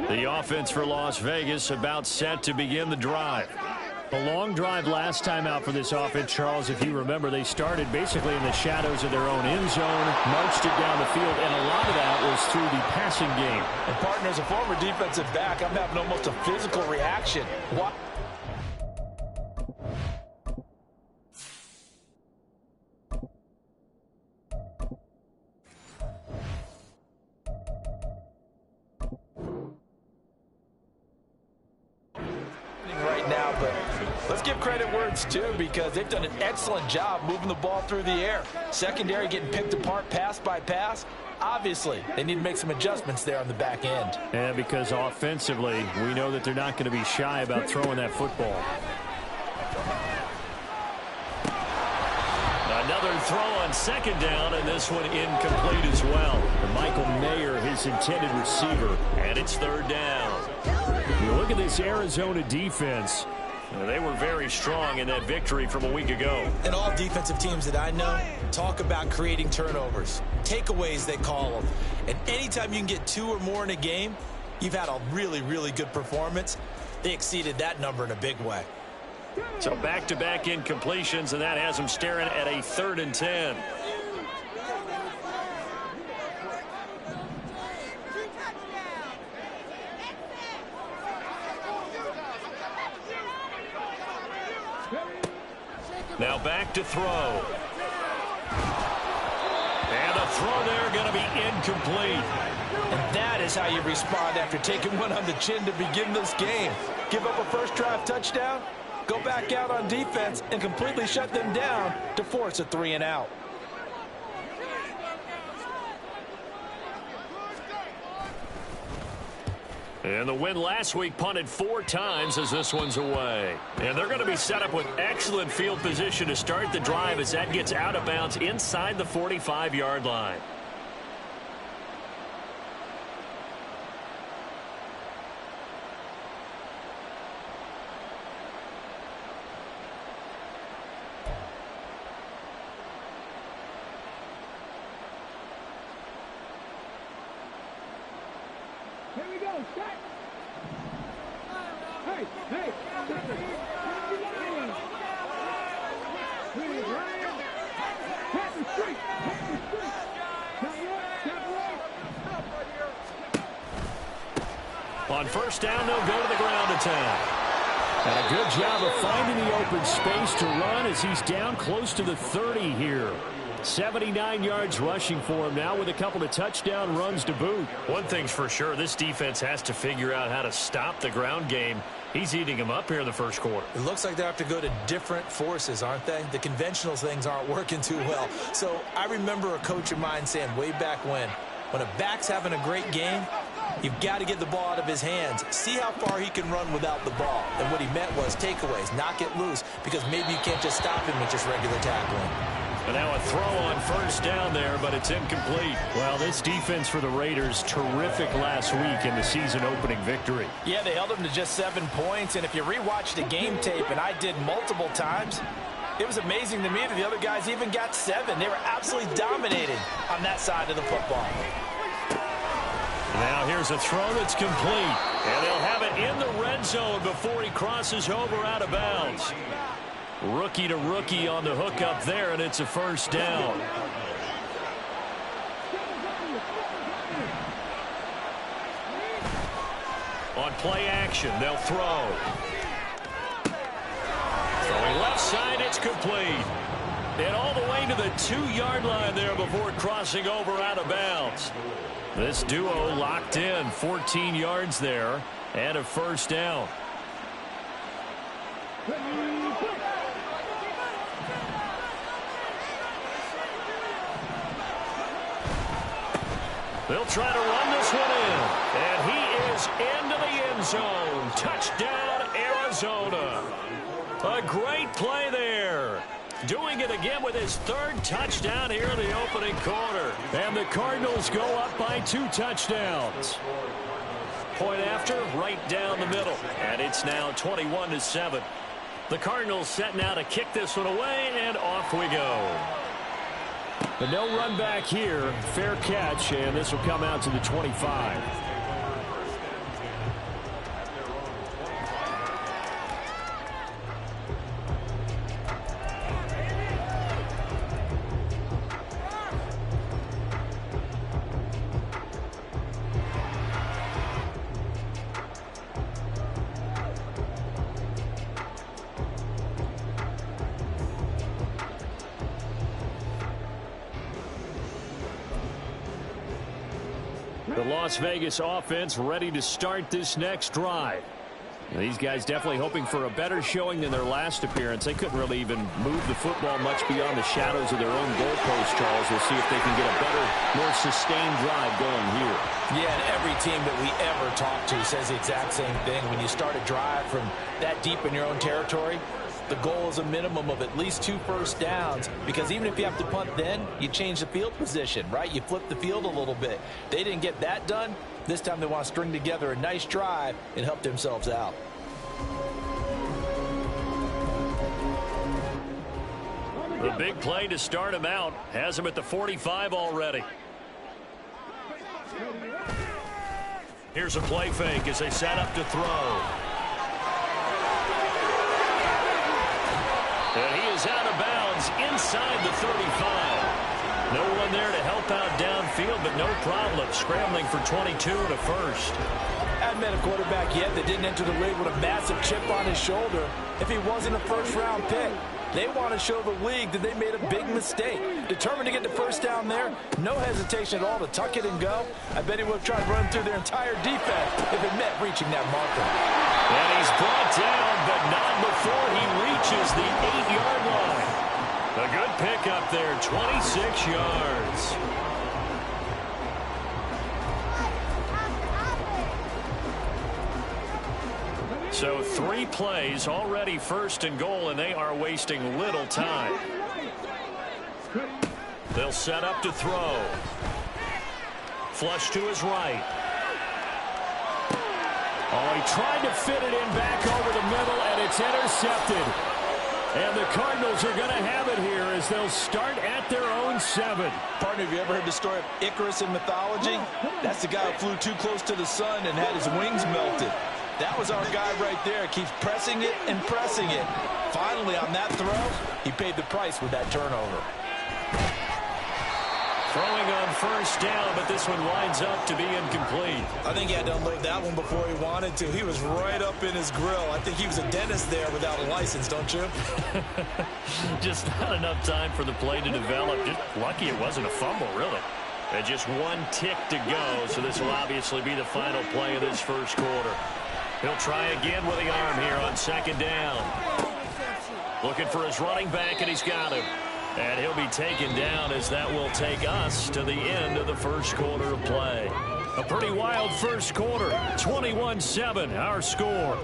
The offense for Las Vegas about set to begin the drive. A long drive last time out for this offense, Charles. If you remember, they started basically in the shadows of their own end zone, marched it down the field, and a lot of that was through the passing game. And partner, as a former defensive back, I'm having almost a physical reaction. What? Right now, but let's give credit where it's due, because they've done an excellent job moving the ball through the air. Secondary getting picked apart pass by pass. Obviously, they need to make some adjustments there on the back end. Yeah, because offensively, we know that they're not going to be shy about throwing that football. Another throw on second down, and this one incomplete as well. Michael Mayer, his intended receiver, and it's third down. You look at this Arizona defense. They were very strong in that victory from a week ago. And all defensive teams that I know talk about creating turnovers. Takeaways, they call them. And anytime you can get 2 or more in a game, you've had a really, really good performance. They exceeded that number in a big way. So back-to-back incompletions, and that has them staring at a 3rd and 10. Now back to throw. And a throw there going to be incomplete. And that is how you respond after taking one on the chin to begin this game. Give up a first drive touchdown, go back out on defense, and completely shut them down to force a 3 and out. And the win last week punted 4 times as this one's away. And they're going to be set up with excellent field position to start the drive as that gets out of bounds inside the 45-yard line. Here we go, set. Hey, hey, On first down, they'll go to the ground attack. And a good job of finding the open space to run as he's down close to the 30 here. 79 yards rushing for him now with a couple of touchdown runs to boot. One thing's for sure, this defense has to figure out how to stop the ground game. He's eating them up here in the first quarter. It looks like they have to go to different forces, aren't they? The conventional things aren't working too well. So I remember a coach of mine saying way back when a back's having a great game, you've got to get the ball out of his hands. See how far he can run without the ball. And what he meant was takeaways, knock it loose, because maybe you can't just stop him with just regular tackling. And now a throw on first down there, but it's incomplete. Well, this defense for the Raiders, terrific last week in the season-opening victory. Yeah, they held them to just 7 points, and if you rewatch the game tape, and I did multiple times, it was amazing to me that the other guys even got 7. They were absolutely dominating on that side of the football. Now here's a throw that's complete. And they'll have it in the red zone before he crosses over out of bounds. Rookie to rookie on the hook up there, and it's a first down. On play action, they'll throw. Throwing left side, it's complete. And all the way to the 2-yard line there before crossing over out of bounds. This duo locked in, 14 yards there, and a first down. They'll try to run this one in. And he is into the end zone. Touchdown, Arizona. A great play there. Doing it again with his 3rd touchdown here in the opening quarter. And the Cardinals go up by 2 touchdowns. Point after, right down the middle. And it's now 21-7. The Cardinals setting out to kick this one away, and off we go. But no run back here. Fair catch, and this will come out to the 25. The Las Vegas offense ready to start this next drive. Now, these guys definitely hoping for a better showing than their last appearance. They couldn't really even move the football much beyond the shadows of their own goalpost, Charles. We'll see if they can get a better, more sustained drive going here. Yeah, and every team that we ever talk to says the exact same thing. When you start a drive from that deep in your own territory, the goal is a minimum of at least 2 first downs, because even if you have to punt then, you change the field position, right? You flip the field a little bit. They didn't get that done. This time they want to string together a nice drive and help themselves out. The big play to start him out has him at the 45 already. Here's a play fake as they set up to throw. And he is out of bounds inside the 35. No one there to help out downfield, but no problem. Scrambling for 22 and a first. Hadn't been a quarterback yet that didn't enter the league with a massive chip on his shoulder. If he wasn't a first-round pick, they want to show the league that they made a big mistake. Determined to get the first down there, no hesitation at all to tuck it and go. I bet he would have tried to run through their entire defense if it meant reaching that marker. And he's brought down, but not before he reaches the 8-yard line. A good pickup there, 26 yards. So 3 plays, already first and goal, and they are wasting little time. They'll set up to throw. Flush to his right. Oh, he tried to fit it in back over the middle, and it's intercepted. And the Cardinals are going to have it here as they'll start at their own 7. Partner, have you ever heard the story of Icarus in mythology? That's the guy who flew too close to the sun and had his wings melted. That was our guy right there. Keeps pressing it and pressing it. Finally, on that throw, he paid the price with that turnover. Throwing on first down, but this one winds up to be incomplete. I think he had to unload that one before he wanted to. He was right up in his grill. I think he was a dentist there without a license, don't you? Just not enough time for the play to develop. Just lucky it wasn't a fumble, really. And just 1 tick to go, so this will obviously be the final play of this first quarter. He'll try again with the arm here on second down. Looking for his running back, and he's got him. And he'll be taken down as that will take us to the end of the first quarter of play. A pretty wild first quarter. 21-7, our score.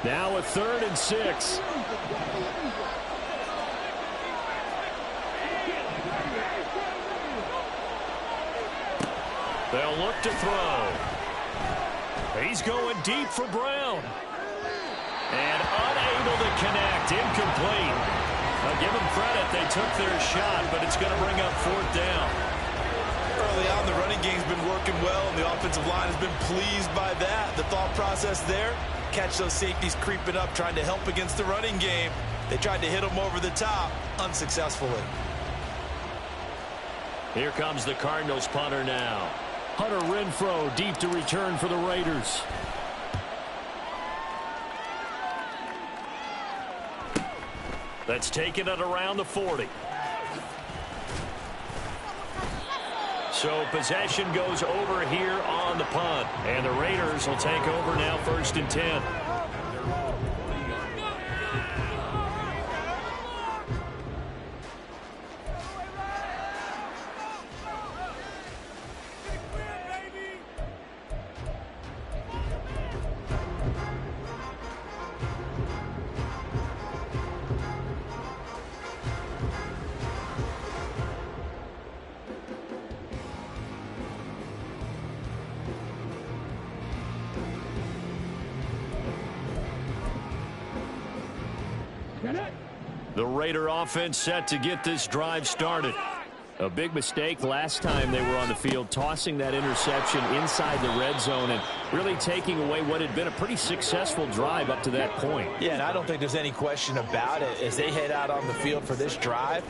Now a 3rd and 6. They'll look to throw. He's going deep for Brown. And unable to connect. Incomplete. I'll give them credit. They took their shot, but it's going to bring up 4th down. Early on, the running game's been working well, and the offensive line has been pleased by that. The thought process there, catch those safeties creeping up, trying to help against the running game. They tried to hit them over the top, unsuccessfully. Here comes the Cardinals punter now. Hunter Renfrow deep to return for the Raiders. That's taken it around the 40. So possession goes over here on the punt. And the Raiders will take over now 1st and 10. The Raider offense set to get this drive started. A big mistake last time they were on the field, tossing that interception inside the red zone and really taking away what had been a pretty successful drive up to that point. Yeah, and I don't think there's any question about it. As they head out on the field for this drive,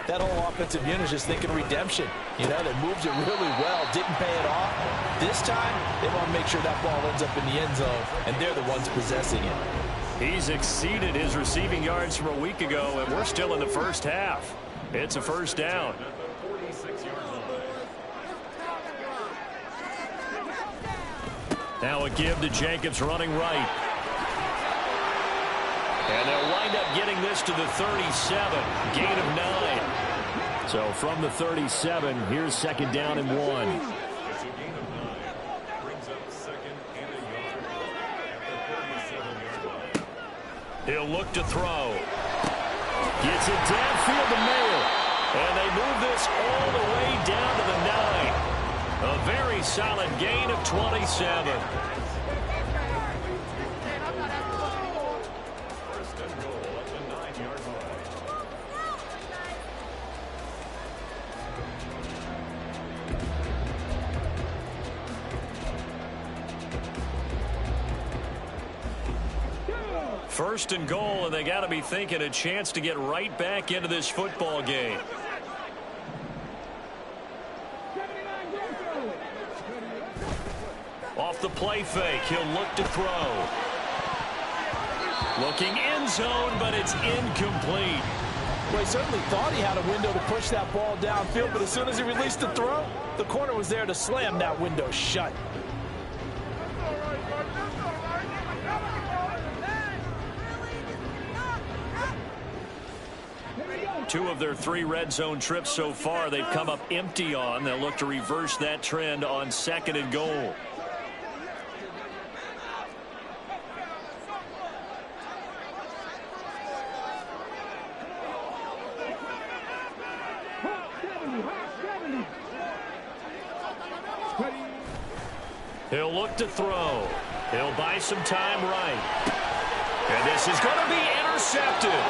that whole offensive unit is just thinking redemption. You know, they moved it really well, didn't pay it off. This time, they want to make sure that ball ends up in the end zone, and they're the ones possessing it. He's exceeded his receiving yards from a week ago, and we're still in the first half. It's a first down. Now a give to Jacobs running right. And they'll wind up getting this to the 37. Gain of 9. So from the 37, here's second down and 1. He'll look to throw. Gets it downfield to Mayer. And they move this all the way down to the 9. A very solid gain of 27. First and goal, and they got to be thinking a chance to get right back into this football game. Off the play fake, he'll look to throw. Looking end zone, but it's incomplete. Well, he certainly thought he had a window to push that ball downfield, but as soon as he released the throw, the corner was there to slam that window shut. Two of their 3 red zone trips so far, they've come up empty on. They'll look to reverse that trend on second and goal. He'll look to throw. He'll buy some time right. And this is going to be intercepted.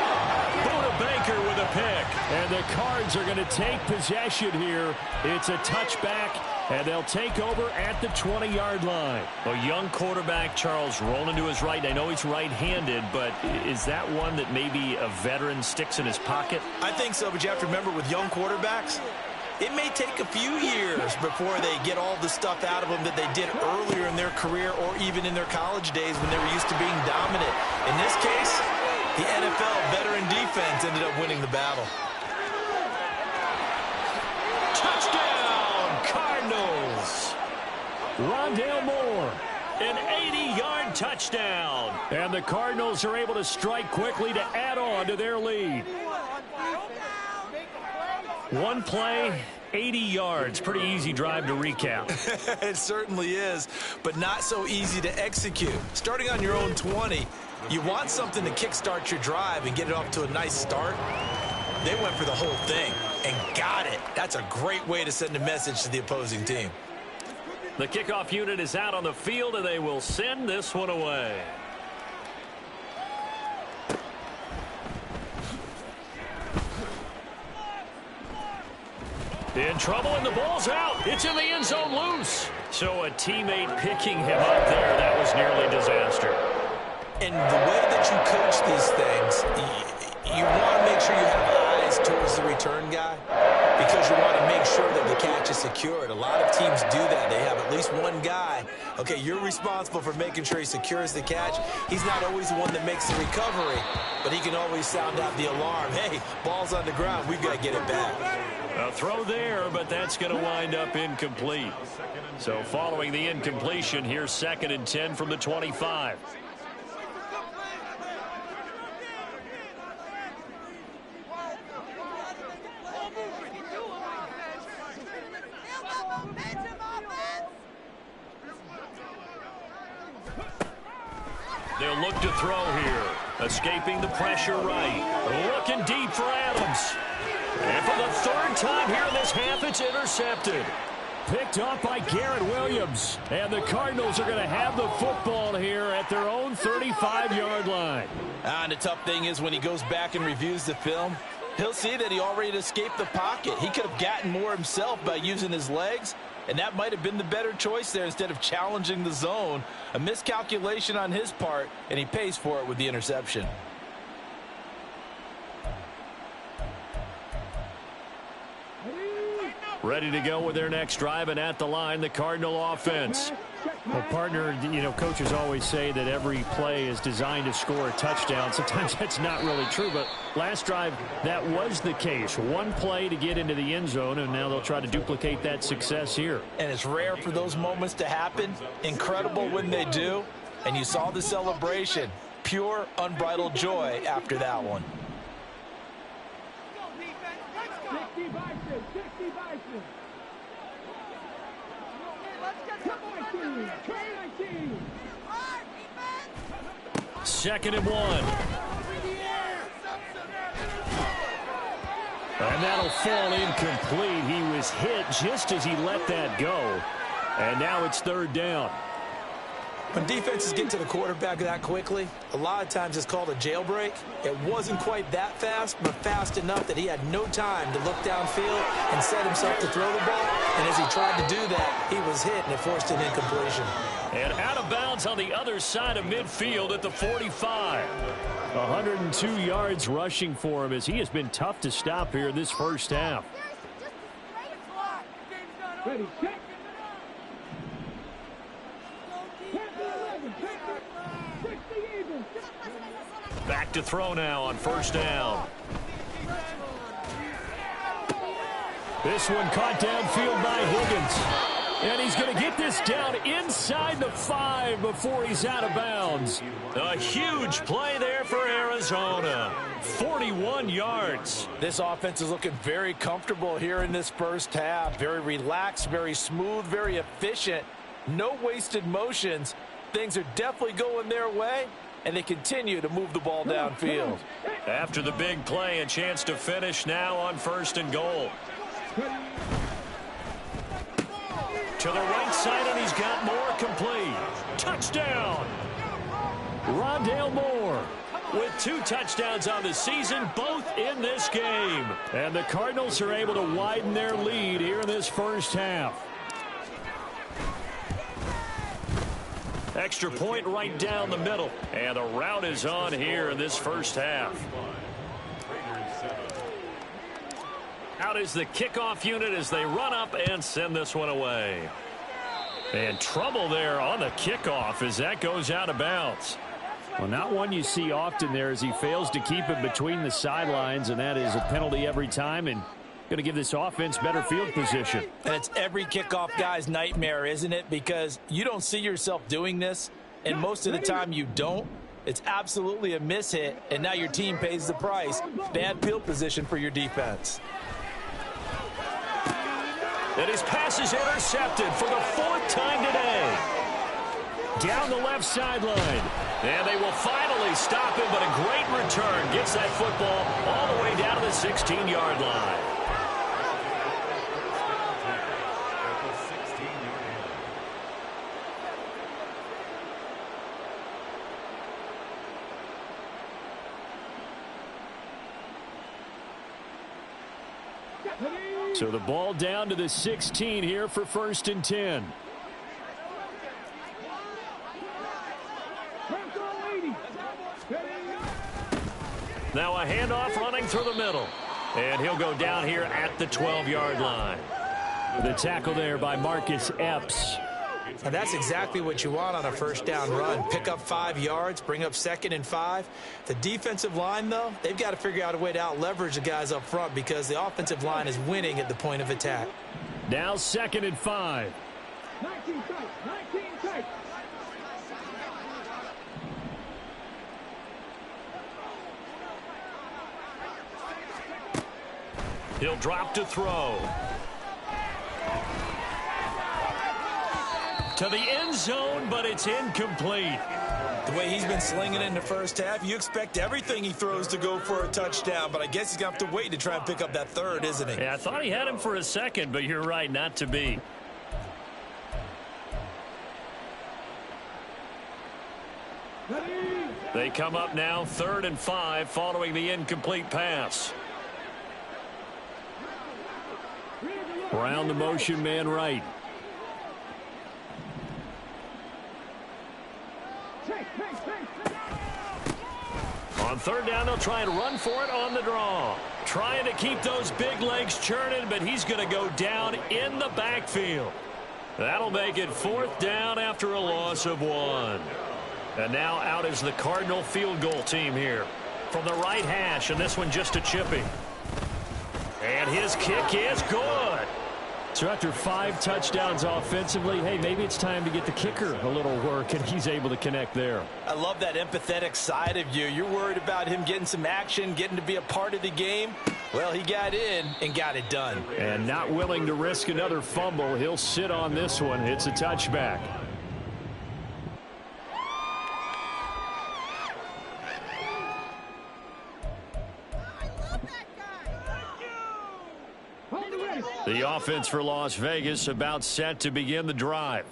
Buda Baker with a pick. And the Cards are going to take possession here. It's a touchback, and they'll take over at the 20-yard line. A young quarterback, Charles, rolling to his right. I know he's right-handed, but is that one that maybe a veteran sticks in his pocket? I think so, but you have to remember with young quarterbacks, it may take a few years before they get all the stuff out of them that they did earlier in their career or even in their college days when they were used to being dominant. In this case, the NFL veteran defense ended up winning the battle. Touchdown, Cardinals! Rondale Moore, an 80-yard touchdown. And the Cardinals are able to strike quickly to add on to their lead. One play, 80 yards. Pretty easy drive to recap. It certainly is, but not so easy to execute. Starting on your own 20, you want something to kickstart your drive and get it off to a nice start. They went for the whole thing and got it. That's a great way to send a message to the opposing team. The kickoff unit is out on the field, and they will send this one away. In trouble, and the ball's out. It's in the end zone loose. So a teammate picking him up there, that was nearly disaster. And the way that you coach these things, you want to make sure you have eyes towards the return guy because you want to make sure that the catch is secured. A lot of teams do that. They have at least one guy. Okay, you're responsible for making sure he secures the catch. He's not always the one that makes the recovery, but he can always sound out the alarm. Hey, ball's on the ground. We've got to get it back. A throw there, but that's going to wind up incomplete. So following the incompletion, here's 2nd and 10 from the 25. They'll look to throw here. Escaping the pressure right. Looking deep for Adams. And for the 3rd time here in this half, it's intercepted. Picked up by Garrett Williams. And the Cardinals are going to have the football here at their own 35-yard line. And the tough thing is when he goes back and reviews the film, he'll see that he already escaped the pocket. He could have gotten more himself by using his legs, and that might have been the better choice there instead of challenging the zone. A miscalculation on his part, and he pays for it with the interception. Ready to go with their next drive, and at the line, the Cardinal offense. Well, partner, coaches always say that every play is designed to score a touchdown. Sometimes that's not really true, but last drive, that was the case. One play to get into the end zone, and now they'll try to duplicate that success here. And it's rare for those moments to happen. Incredible when they do. And you saw the celebration. Pure, unbridled joy after that one. 60 Bison, 60 Bison. Second and 1. And that'll fall incomplete. He was hit just as he let that go. And now it's third down. When defenses get to the quarterback that quickly, a lot of times it's called a jailbreak. It wasn't quite that fast, but fast enough that he had no time to look downfield and set himself to throw the ball. And as he tried to do that, he was hit, and it forced an incompletion. And out of bounds on the other side of midfield at the 45. 102 yards rushing for him as he has been tough to stop here this first half. Ready, check. Back to throw now on first down. This one caught downfield by Higgins. And he's going to get this down inside the 5 before he's out of bounds. A huge play there for Arizona. 41 yards. This offense is looking very comfortable here in this first half. Very relaxed, very smooth, very efficient. No wasted motions. Things are definitely going their way, and they continue to move the ball downfield. After the big play, a chance to finish now on first and goal. To the right side, and he's got Moore complete. Touchdown! Rondale Moore with 2 touchdowns on the season, both in this game. And the Cardinals are able to widen their lead here in this first half. Extra point right down the middle. And the route is on here in this first half. Out is the kickoff unit as they run up and send this one away. And trouble there on the kickoff as that goes out of bounds. Well, not one you see often there as he fails to keep it between the sidelines, and that is a penalty every time and going to give this offense better field position. And it's every kickoff guy's nightmare, isn't it? Because you don't see yourself doing this, and most of the time you don't. It's absolutely a miss hit, and now your team pays the price. Bad field position for your defense. And his pass is intercepted for the 4th time today. Down the left sideline. And they will finally stop him, but a great return gets that football all the way down to the 16-yard line. So the ball down to the 16 here for first and 10. Now a handoff running through the middle. And he'll go down here at the 12-yard line. The tackle there by Marcus Epps. And that's exactly what you want on a first down run. Pick up 5 yards, bring up 2nd and 5. The defensive line, though, they've got to figure out a way to out-leverage the guys up front because the offensive line is winning at the point of attack. Now 2nd and 5. 19 tight, 19 tight. He'll drop to throw. To the end zone, but it's incomplete. The way he's been slinging in the first half, you expect everything he throws to go for a touchdown, but I guess he's going to have to wait to try and pick up that 3rd, isn't he? Yeah, I thought he had him for a second, but you're right, not to be. They come up now 3rd and 5 following the incomplete pass. Around the motion man right. On 3rd down, they'll try and run for it on the draw. Trying to keep those big legs churning, but he's going to go down in the backfield. That'll make it 4th down after a loss of 1. And now out is the Cardinal field goal team here. From the right hash, and this one just a chipping. And his kick is good. So after 5 touchdowns offensively, hey, maybe it's time to get the kicker a little work, and he's able to connect there. I love that empathetic side of you. You're worried about him getting some action, getting to be a part of the game. Well, he got in and got it done. And not willing to risk another fumble. He'll sit on this one. It's a touchback. The offense for Las Vegas about set to begin the drive.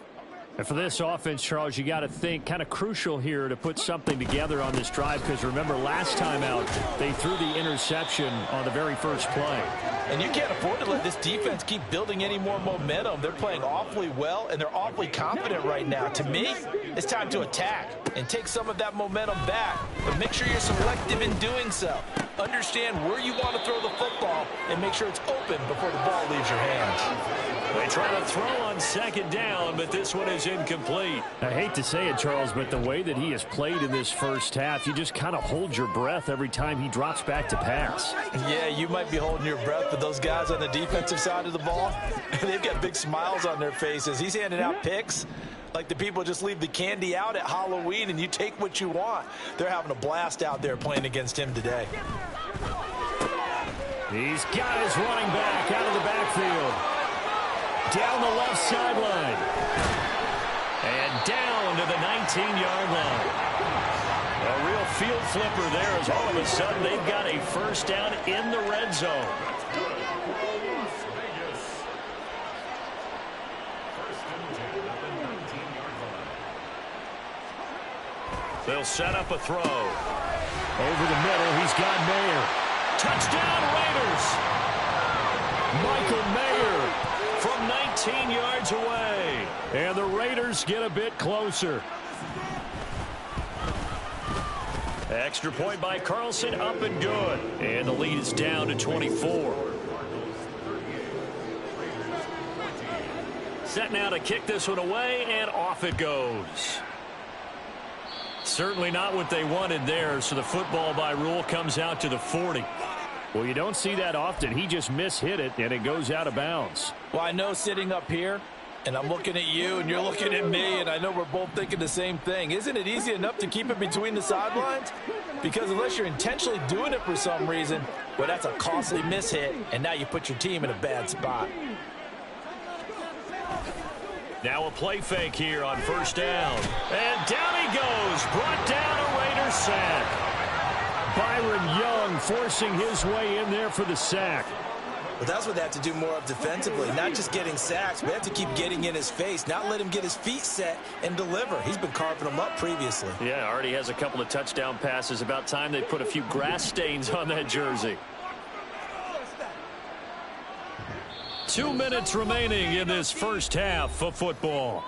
And for this offense, Charles, you got to think kind of crucial here to put something together on this drive, because remember last time out they threw the interception on the very first play. And you can't afford to let this defense keep building any more momentum. They're playing awfully well, and they're awfully confident right now. To me, it's time to attack and take some of that momentum back. But make sure you're selective in doing so. Understand where you want to throw the football and make sure it's open before the ball leaves your hands. They try to throw on 2nd down, but this one is incomplete. I hate to say it, Charles, but the way that he has played in this first half, you just kind of hold your breath every time he drops back to pass. Yeah, you might be holding your breath, but those guys on the defensive side of the ball, they've got big smiles on their faces. He's handing out picks like the people just leave the candy out at Halloween and you take what you want. They're having a blast out there playing against him today. He's got his running back out of the backfield. Down the left sideline. And down to the 19-yard line. A real field flipper there, as all of a sudden they've got a 1st down in the red zone. They'll set up a throw. Over the middle, he's got Mayer. Touchdown Raiders! Michael Mayer From 19 yards away. And the Raiders get a bit closer. Extra point by Carlson, up and good. And the lead is down to 24. Set now to kick this one away, and off it goes. Certainly not what they wanted there, so the football by rule comes out to the 40. Well, you don't see that often. He just mishit it, and it goes out of bounds. Well, I know sitting up here, and I'm looking at you, and you're looking at me, and I know we're both thinking the same thing. Isn't it easy enough to keep it between the sidelines? Because unless you're intentionally doing it for some reason, well, that's a costly mishit, and now you put your team in a bad spot. Now a play fake here on 1st down. And down he goes. Brought down, a Raiders sack. Byron Young forcing his way in there for the sack. But that's what they have to do more of defensively, not just getting sacks. We have to keep getting in his face, not let him get his feet set and deliver. He's been carving them up previously. Yeah, already has a couple of touchdown passes. About time they put a few grass stains on that jersey. 2 minutes remaining in this first half of football.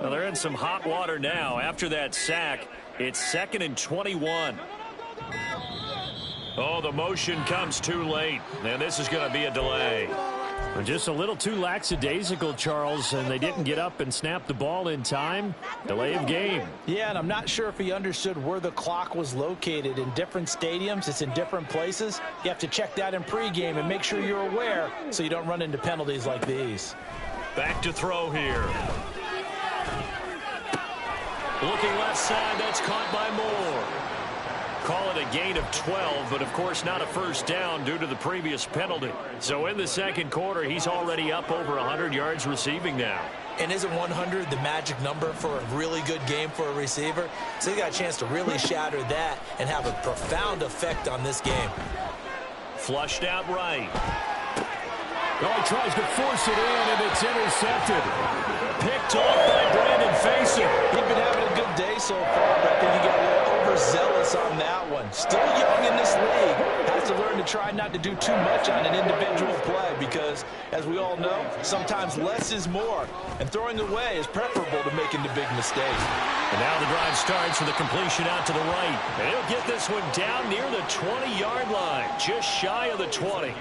Well, they're in some hot water now. After that sack, it's 2nd and 21. Oh, the motion comes too late, and this is going to be a delay. Just a little too lackadaisical, Charles, and they didn't get up and snap the ball in time. Delay of game. Yeah, and I'm not sure if he understood where the clock was located. In different stadiums, it's in different places. You have to check that in pregame and make sure you're aware so you don't run into penalties like these. Back to throw here. Looking left side, that's caught by Moore. Call it a gain of 12, but of course not a 1st down due to the previous penalty. So in the 2nd quarter, he's already up over 100 yards receiving now. And isn't 100 the magic number for a really good game for a receiver? So he got a chance to really shatter that and have a profound effect on this game. Flushed out right. Oh, he tries to force it in, and it's intercepted. Picked off by Brandon Facyk. He's been having a good day so far, but I think he got a little overzealous on that one. Still young in this league. Has to learn to try not to do too much on an individual play because, as we all know, sometimes less is more. And throwing away is preferable to making the big mistake. And now the drive starts with a completion out to the right. And he'll get this one down near the 20-yard line, just shy of the 20.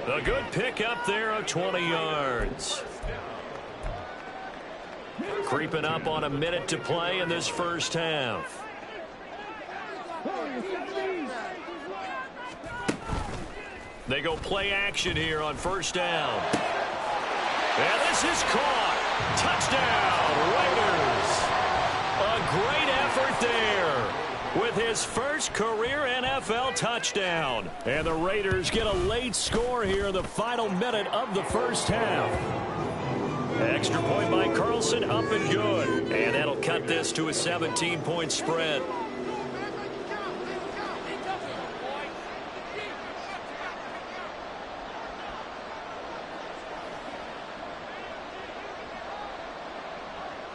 A good pick up there of 20 yards. Creeping up on a minute to play in this first half. They go play action here on first down. And this is caught. Touchdown, Raiders. A great effort there with his first career NFL touchdown. And the Raiders get a late score here in the final minute of the first half. Extra point by Carlson, up and good. And that'll cut this to a 17-point spread.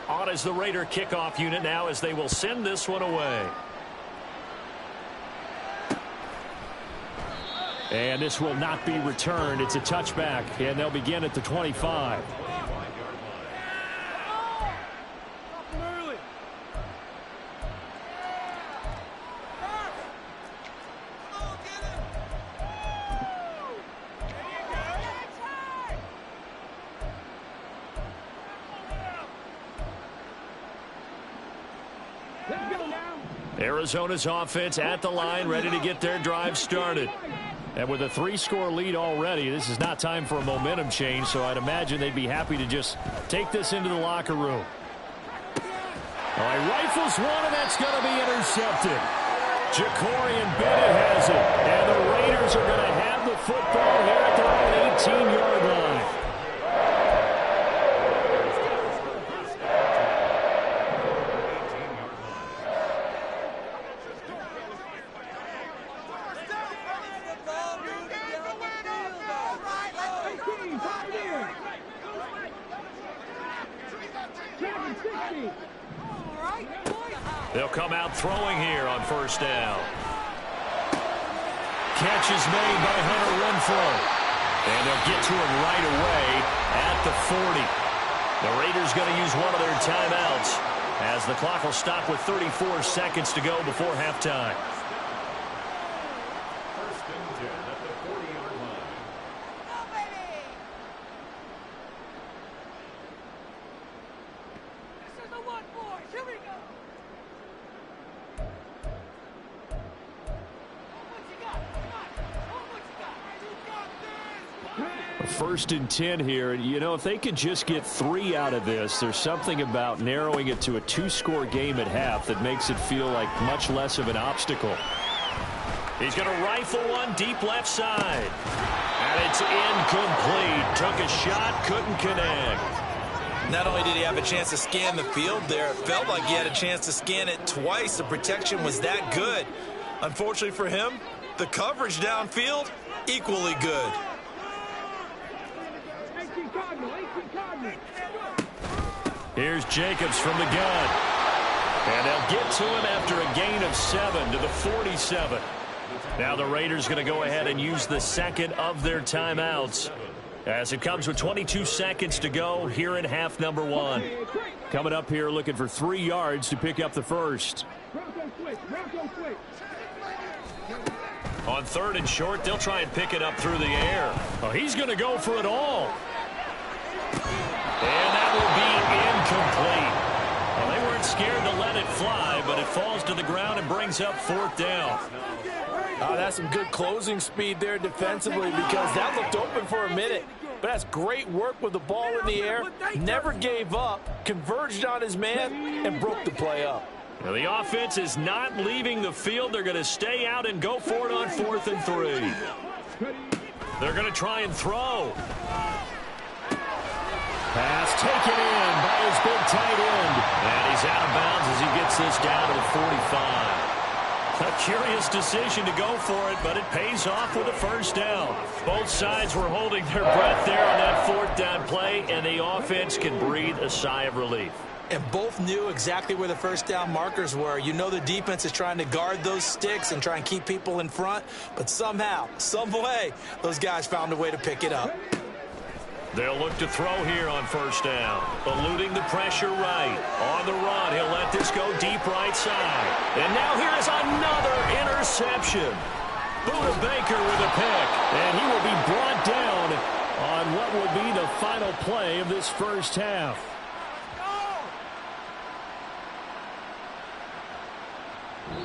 On is the Raider kickoff unit now as they will send this one away. And this will not be returned. It's a touchback, and they'll begin at the 25. Arizona's offense at the line, ready to get their drive started. And with a 3-score lead already, this is not time for a momentum change, so I'd imagine they'd be happy to just take this into the locker room. All right, rifles one, and that's going to be intercepted. Jacorian Bennett has it, and the Raiders are going to have the football here at their own 18-yard line. They'll come out throwing here on first down. Catch is made by Hunter Renfrow. And they'll get to him right away at the 40. The Raiders going to use one of their timeouts as the clock will stop with 34 seconds to go before halftime. First and 10 here. You know, if they could just get 3 out of this, there's something about narrowing it to a 2-score game at half that makes it feel like much less of an obstacle. He's going to rifle one deep left side. And it's incomplete. Took a shot, couldn't connect. Not only did he have a chance to scan the field there, it felt like he had a chance to scan it twice. The protection was that good. Unfortunately for him, the coverage downfield, equally good. Here's Jacobs from the gun. And they'll get to him after a gain of 7 to the 47. Now the Raiders going to go ahead and use the second of their timeouts as it comes with 22 seconds to go here in half number 1. Coming up here looking for 3 yards to pick up the first. On 3rd and short, they'll try and pick it up through the air. Oh, he's going to go for it all. And that will be incomplete. Well, they weren't scared to let it fly, but it falls to the ground and brings up 4th down. That's some good closing speed there defensively because that looked open for a minute. But that's great work with the ball in the air. Never gave up, converged on his man, and broke the play up. Now the offense is not leaving the field. They're going to stay out and go for it on 4th and 3. They're going to try and throw. Pass taken in He's out of bounds as he gets this down to the 45. A curious decision to go for it, but it pays off with a first down. Both sides were holding their breath there on that fourth down play, and the offense can breathe a sigh of relief. And both knew exactly where the first down markers were. You know the defense is trying to guard those sticks and try and keep people in front, but somehow, some way, those guys found a way to pick it up. They'll look to throw here on first down. Eluding the pressure right. On the run, he'll let this go deep right side. And now here is another interception. Budda Baker with a pick. And he will be brought down on what will be the final play of this first half.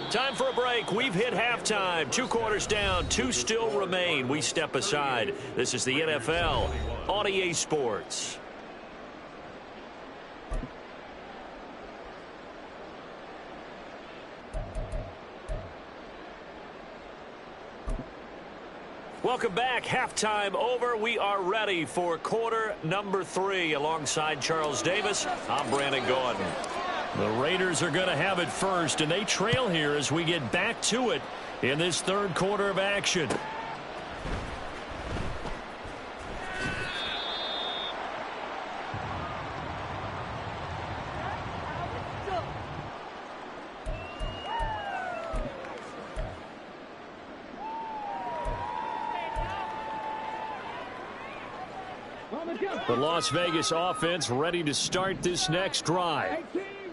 Time for a break. We've hit halftime. 2 quarters down. 2 still remain. We step aside. This is the NFL on EA Sports. Welcome back. Halftime over. We are ready for quarter number 3. Alongside Charles Davis, I'm Brandon Gaudin. The Raiders are going to have it first, and they trail here as we get back to it in this third quarter of action. The Las Vegas offense ready to start this next drive.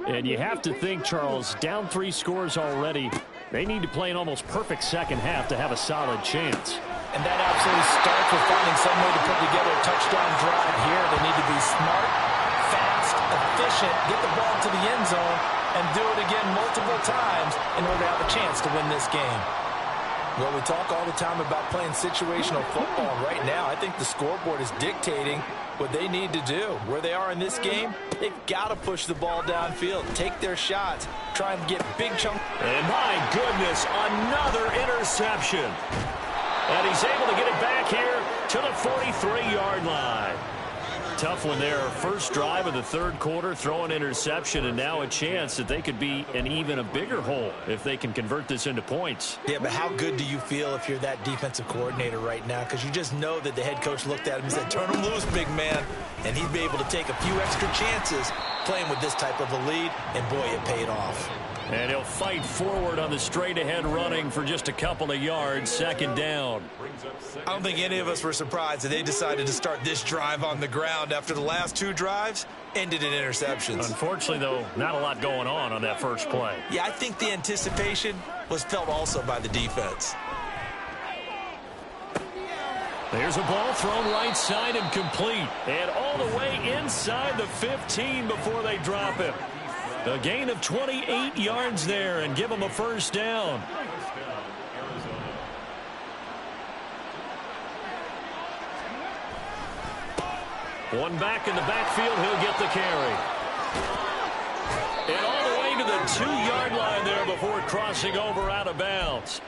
And you have to think, Charles, down 3 scores already. They need to play an almost perfect second half to have a solid chance. And that absolutely starts with finding some way to put together a touchdown drive here. They need to be smart, fast, efficient, get the ball to the end zone, and do it again multiple times in order to have a chance to win this game. Well, we talk all the time about playing situational football. Right now, I think the scoreboard is dictating what they need to do. Where they are in this game, they've got to push the ball downfield, take their shots, try and get big chunks. And my goodness, another interception. And he's able to get it back here to the 43-yard line. Tough one there. First drive of the third quarter, throw an interception, and now a chance that they could be in even a bigger hole if they can convert this into points. Yeah, but how good do you feel if you're that defensive coordinator right now? Because you just know that the head coach looked at him and said, turn him loose, big man. And he'd be able to take a few extra chances playing with this type of a lead, and boy, it paid off. And he'll fight forward on the straight-ahead running for just a couple of yards, second down. I don't think any of us were surprised that they decided to start this drive on the ground after the last 2 drives ended in interceptions. Unfortunately, though, not a lot going on that first play. Yeah, I think the anticipation was felt also by the defense. There's a ball thrown right side and complete. And all the way inside the 15 before they drop him. A gain of 28 yards there and give him a first down. One back in the backfield, he'll get the carry. And all the way to the 2-yard line there before crossing over out of bounds.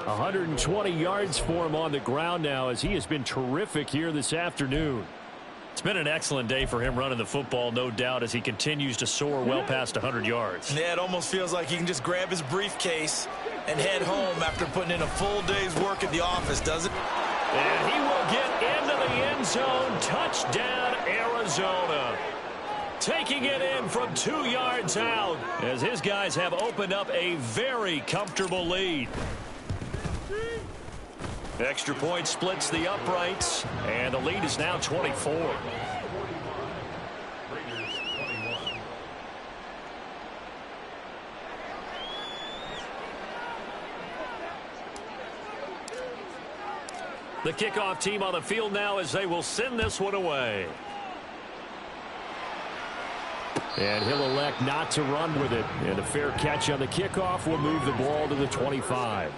120 yards for him on the ground now as he has been terrific here this afternoon. It's been an excellent day for him running the football, no doubt, as he continues to soar well past 100 yards. Yeah, it almost feels like he can just grab his briefcase and head home after putting in a full day's work at the office, doesn't it? And he will get into the end zone. Touchdown, Arizona. Taking it in from 2 yards out as his guys have opened up a very comfortable lead. Extra point splits the uprights, and the lead is now 24. The kickoff team on the field now as they will send this one away. And he'll elect not to run with it. And a fair catch on the kickoff will move the ball to the 25.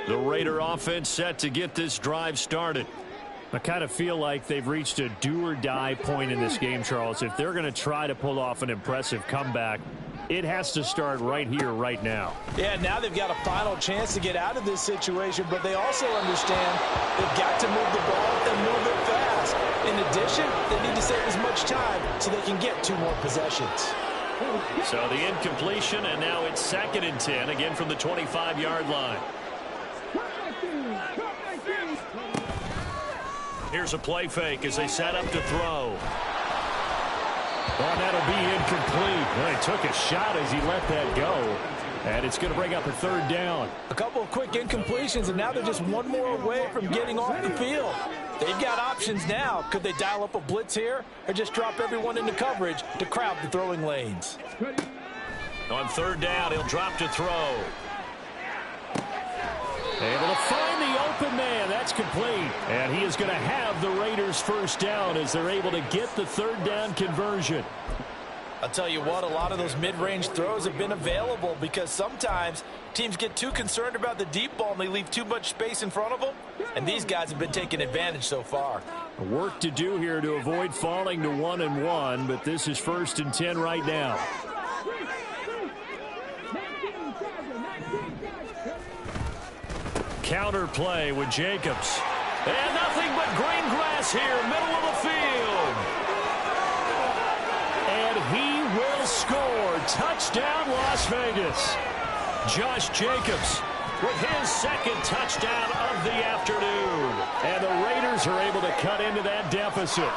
The Raider offense set to get this drive started. I kind of feel like they've reached a do-or-die point in this game, Charles. If they're going to try to pull off an impressive comeback, It has to start right here, right now. Yeah, now they've got a final chance to get out of this situation, but they also understand they've got to move the ball and move it fast. In addition, they need to save as much time so they can get 2 more possessions. So the incompletion, and now it's 2nd and 10, again from the 25-yard line. Here's a play fake as they set up to throw. Well, that'll be incomplete. Well, he took a shot as he let that go. And it's going to bring up a 3rd down. A couple of quick incompletions, and now they're just 1 more away from getting off the field. They've got options now. Could they dial up a blitz here or just drop everyone into coverage to crowd the throwing lanes? On 3rd down, he'll drop to throw. Able to find the open man. That's complete. And he is going to have the Raiders' 1st down as they're able to get the 3rd down conversion. I'll tell you what, a lot of those mid-range throws have been available because sometimes teams get too concerned about the deep ball and they leave too much space in front of them. And these guys have been taking advantage so far. Work to do here to avoid falling to 1-1, but this is 1st and 10 right now. Counter play with Jacobs. And nothing but green grass here, middle of the field. And he will score. Touchdown, Las Vegas. Josh Jacobs with his 2nd touchdown of the afternoon. And the Raiders are able to cut into that deficit.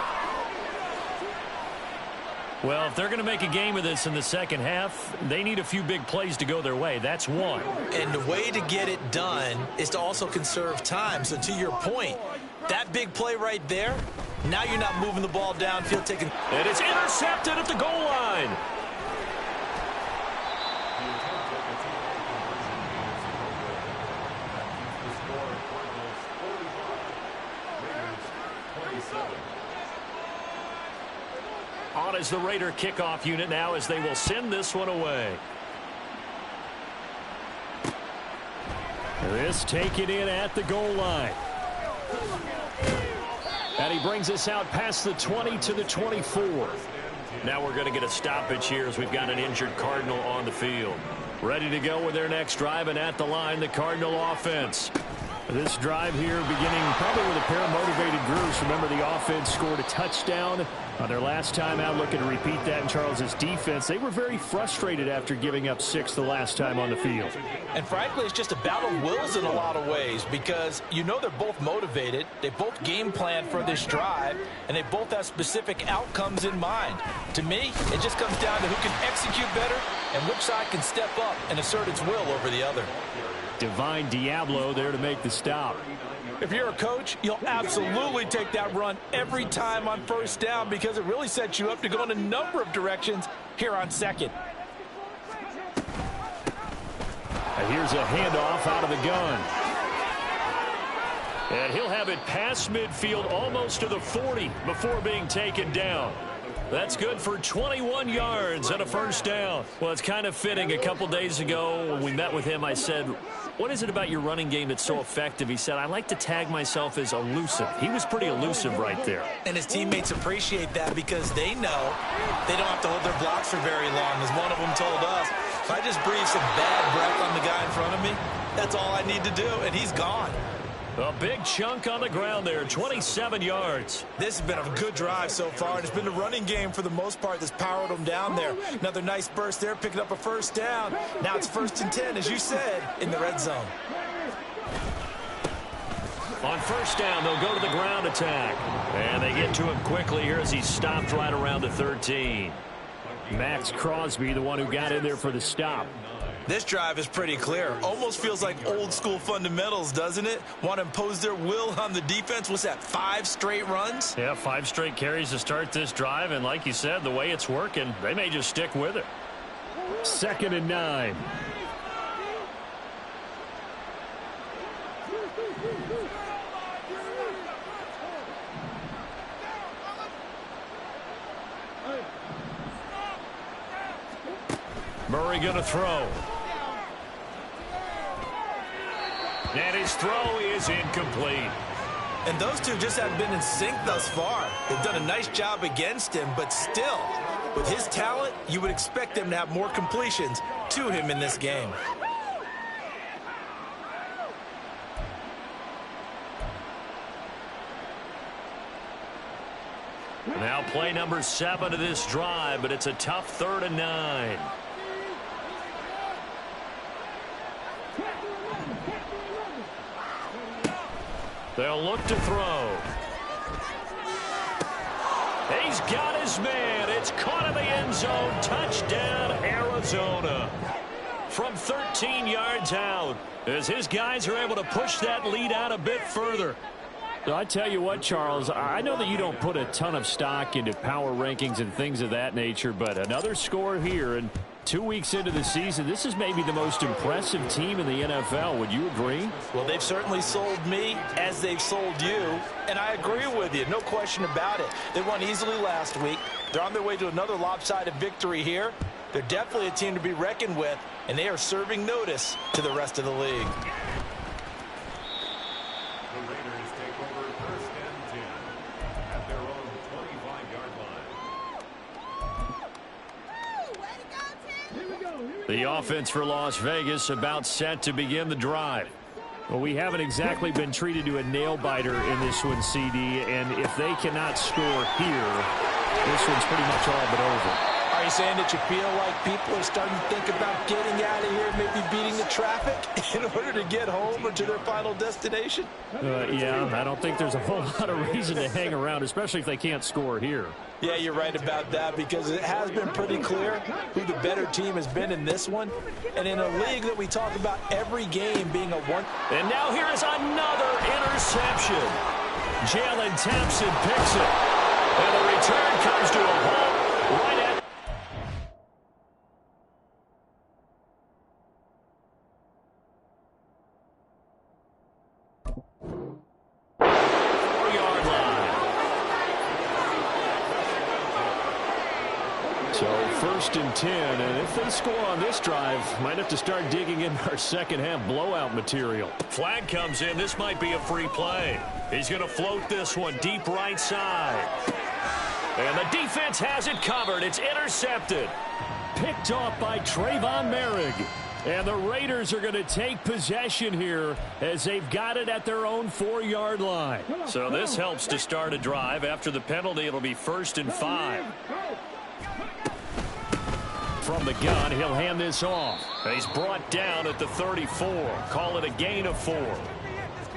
Well, if they're going to make a game of this in the 2nd half, they need a few big plays to go their way. That's one. And the way to get it done is to also conserve time. So to your point, that big play right there, now you're not moving the ball downfield. And it's intercepted at the goal line. On is the Raider kickoff unit now as they will send this one away. This taken in at the goal line. And he brings us out past the 20 to the 24. Now we're going to get a stoppage here as we've got an injured Cardinal on the field. Ready to go with their next drive, and at the line, the Cardinal offense. This drive here beginning probably with a pair of motivated groups. Remember, the offense scored a touchdown on their last time out, looking to repeat that in Charles's defense. They were very frustrated after giving up 6 the last time on the field. And frankly, it's just a battle of wills in a lot of ways because you know they're both motivated. They both game plan for this drive, and they both have specific outcomes in mind. To me, it just comes down to who can execute better and which side can step up and assert its will over the other. Divine Diablo there to make the stop. If you're a coach, you'll absolutely take that run every time on 1st down because it really sets you up to go in a number of directions here on 2nd. And here's a handoff out of the gun. And he'll have it past midfield almost to the 40 before being taken down. That's good for 21 yards and a 1st down. Well, it's kind of fitting. A couple days ago when we met with him, I said, what is it about your running game that's so effective? He said, I like to tag myself as elusive. He was pretty elusive right there. And his teammates appreciate that because they know they don't have to hold their blocks for very long, as one of them told us. If I just breathe some bad breath on the guy in front of me, that's all I need to do, and he's gone. A big chunk on the ground there, 27 yards. This has been a good drive so far, and it's been the running game for the most part that's powered them down there. Another nice burst there, picking up a 1st down. Now it's 1st and 10, as you said, in the red zone. On 1st down, they'll go to the ground attack. And they get to him quickly here as he stopped right around the 13. Max Crosby, the one who got in there for the stop. This drive is pretty clear. Almost feels like old school fundamentals, doesn't it? Want to impose their will on the defense. What's that, 5 straight runs? Yeah, 5 straight carries to start this drive. And like you said, the way it's working, they may just stick with it. 2nd and 9. Murray going to throw. And his throw is incomplete. And those two just haven't been in sync thus far. They've done a nice job against him, but still, With his talent, you would expect them to have more completions to him in this game. Now play number 7 of this drive, but it's a tough 3rd and 9. They'll look to throw. He's got his man. It's caught in the end zone. Touchdown, Arizona. From 13 yards out, as his guys are able to push that lead out a bit further. So I tell you what, Charles, I know that you don't put a ton of stock into power rankings and things of that nature, but another score here, and 2 weeks into the season, this is maybe the most impressive team in the NFL. Would you agree? Well, they've certainly sold me as they've sold you, and I agree with you. No question about it. They won easily last week. They're on their way to another lopsided victory here. They're definitely a team to be reckoned with, and they are serving notice to the rest of the league. The offense for Las Vegas about set to begin the drive. Well, we haven't exactly been treated to a nail-biter in this one, CD, and if they cannot score here, this one's pretty much all but over. Are you saying that you feel like people are starting to think about getting out of here, maybe beating the traffic in order to get home or to their final destination? Yeah, I don't think there's a whole lot of reason to hang around, especially if they can't score here. Yeah, you're right about that, because it has been pretty clear who the better team has been in this one. And in a league that we talk about every game being a one. And now here is another interception. Jalen Thompson picks it. And the return comes to a halt right at So 1st and 10, and if they score on this drive, might have to start digging in our second half blowout material. Flag comes in. This might be a free play. He's going to float this one deep right side. And the defense has it covered. It's intercepted. Picked off by Trayvon Merrick. And the Raiders are going to take possession here as they've got it at their own 4-yard line. So this helps to start a drive. After the penalty, it'll be 1st and 5. From the gun, he'll hand this off. He's brought down at the 34. Call it a gain of 4.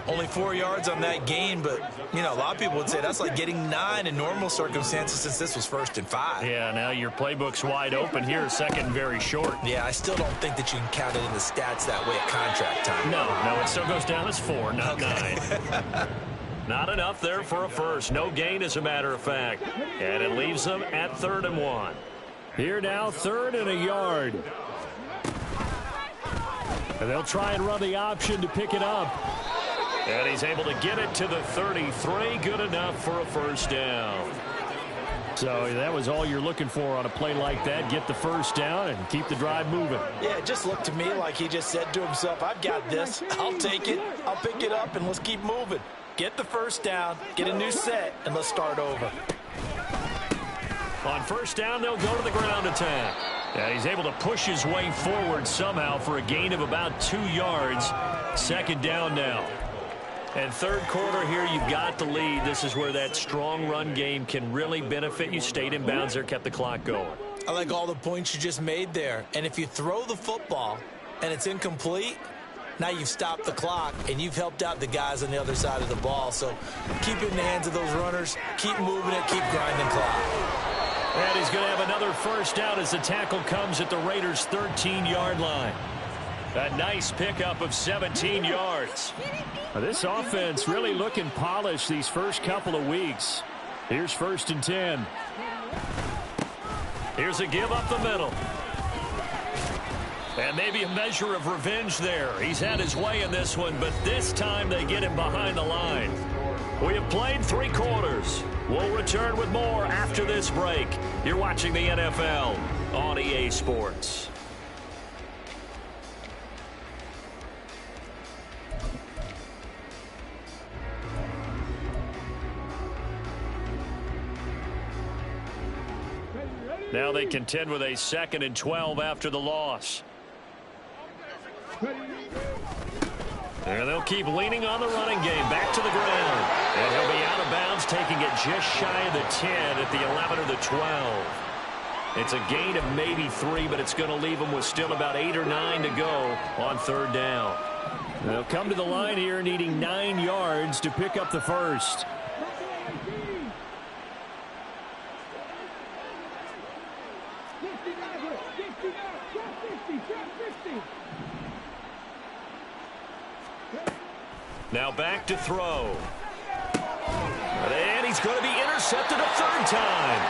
Only 4 yards on that gain, but, you know, a lot of people would say that's like getting 9 in normal circumstances since this was 1st and 5. Yeah, now your playbook's wide open here, 2nd and very short. Yeah, I still don't think that you can count it in the stats that way at contract time. No, it still goes down as 4, not 9. Not enough there for a first. No gain, as a matter of fact. And it leaves them at 3rd and 1. Here now, 3rd and a yard. And they'll try and run the option to pick it up. And he's able to get it to the 33. Good enough for a first down. So that was all you're looking for on a play like that. Get the first down and keep the drive moving. Yeah, it just looked to me like he just said to himself, I've got this. I'll take it. I'll pick it up, and let's keep moving. Get the first down, get a new set, and let's start over. On first down, they'll go to the ground attack. Yeah, he's able to push his way forward somehow for a gain of about 2 yards. 2nd down now. And 3rd quarter here, you've got the lead. This is where that strong run game can really benefit you. Stayed in bounds there, kept the clock going. I like all the points you just made there. And if you throw the football and it's incomplete, now you've stopped the clock and you've helped out the guys on the other side of the ball. So keep it in the hands of those runners. Keep moving it. Keep grinding clock. And he's going to have another first down as the tackle comes at the Raiders' 13-yard line. A nice pickup of 17 yards. This offense really looking polished these first couple of weeks. Here's 1st and 10. Here's a give up the middle. And maybe a measure of revenge there. He's had his way in this one, but this time they get him behind the line. We have played 3 quarters. We'll return with more after this break. You're watching the NFL on EA Sports. Now they contend with a 2nd and 12 after the loss. And they'll keep leaning on the running game. Back to the ground. And he'll be out of bounds, taking it just shy of the 10 at the 11 or the 12. It's a gain of maybe 3, but it's going to leave them with still about 8 or 9 to go on 3rd down. They'll come to the line here needing 9 yards to pick up the first. Now back to throw. And he's going to be intercepted a 3rd time.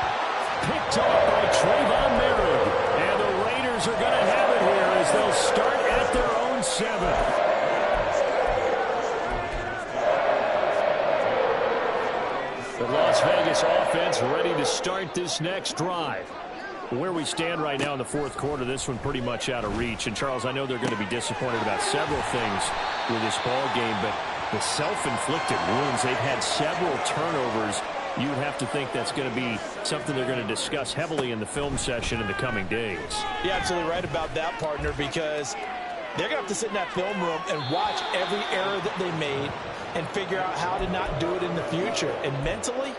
Picked off by Trayvon Merritt. And the Raiders are going to have it here as they'll start at their own 7. The Las Vegas offense ready to start this next drive. Where we stand right now in the 4th quarter, this one pretty much out of reach. And, Charles, I know they're going to be disappointed about several things with this ball game, but the self-inflicted wounds, they've had several turnovers. You would have to think that's going to be something they're going to discuss heavily in the film session in the coming days. You're absolutely right about that, partner, because they're going to have to sit in that film room and watch every error that they made and figure out how to not do it in the future. And mentally,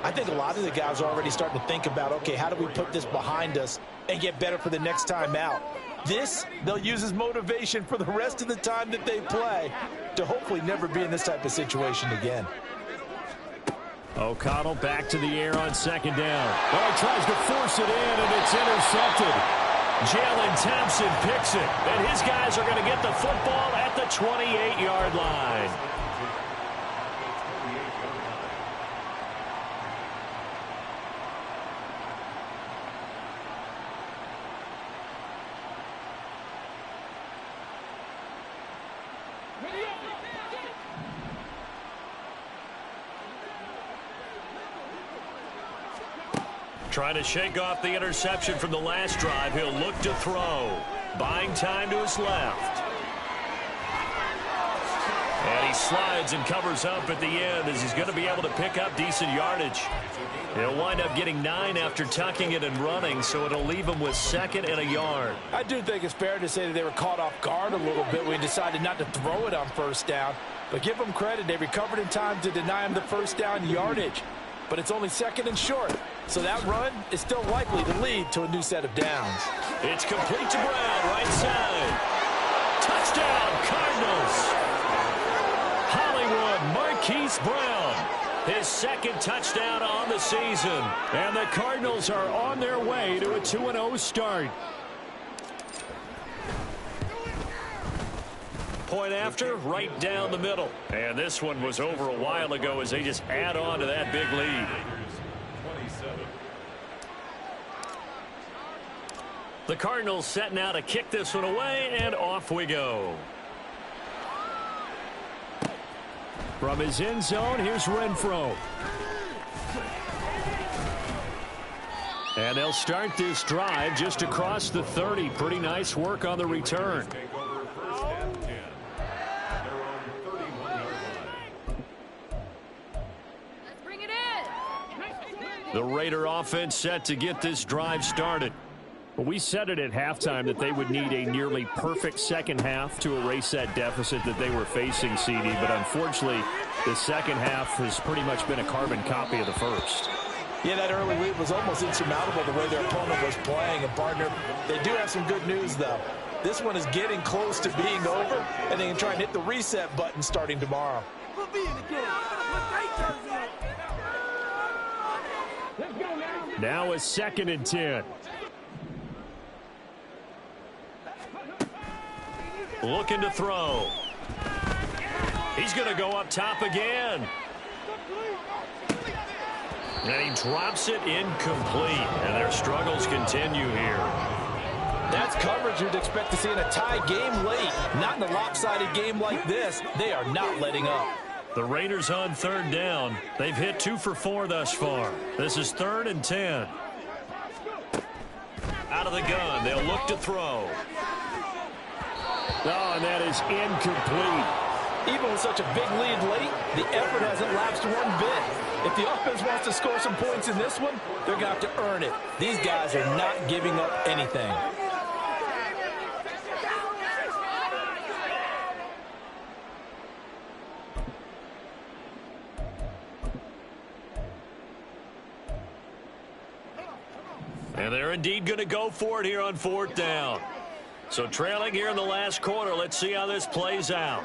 I think a lot of the guys are already starting to think about, okay, how do we put this behind us and get better for the next time out? This, they'll use as motivation for the rest of the time that they play to hopefully never be in this type of situation again. O'Connell back to the air on 2nd down. Oh, he tries to force it in, and it's intercepted. Jalen Thompson picks it, and his guys are going to get the football at the 28-yard line. Trying to shake off the interception from the last drive. He'll look to throw. Buying time to his left. And he slides and covers up at the end as he's going to be able to pick up decent yardage. He'll wind up getting 9 after tucking it and running, so it'll leave him with 2nd and a yard. I do think it's fair to say that they were caught off guard a little bit when they decided not to throw it on 1st down. But give them credit. They recovered in time to deny him the 1st down yardage. But it's only 2nd and short. So that run is still likely to lead to a new set of downs. It's complete to Brown, right side. Touchdown, Cardinals. Hollywood Marquise Brown. His 2nd touchdown on the season. And the Cardinals are on their way to a 2-0 start. Point after, right down the middle. And this one was over a while ago as they just add on to that big lead. The Cardinals set now to kick this one away, and off we go. From his end zone, here's Renfro. And they'll start this drive just across the 30. Pretty nice work on the return. The Raider offense set to get this drive started. Well, we said it at halftime that they would need a nearly perfect 2nd half to erase that deficit that they were facing, CD. But unfortunately, the 2nd half has pretty much been a carbon copy of the first. Yeah, that early lead was almost insurmountable the way their opponent was playing. And, partner, they do have some good news, though. This one is getting close to being over, and they can try and hit the reset button starting tomorrow. Now a 2nd and 10. Looking to throw. He's going to go up top again. And he drops it incomplete. And their struggles continue here. That's coverage you'd expect to see in a tie game late. Not in a lopsided game like this. They are not letting up. The Raiders on 3rd down. They've hit 2 for 4 thus far. This is 3rd and 10. Out of the gun. They'll look to throw. Oh, and that is incomplete. Even with such a big lead late, the effort hasn't lapsed one bit. If the offense wants to score some points in this one, they're going to have to earn it. These guys are not giving up anything. And they're indeed going to go for it here on 4th down. So trailing here in the last quarter, let's see how this plays out.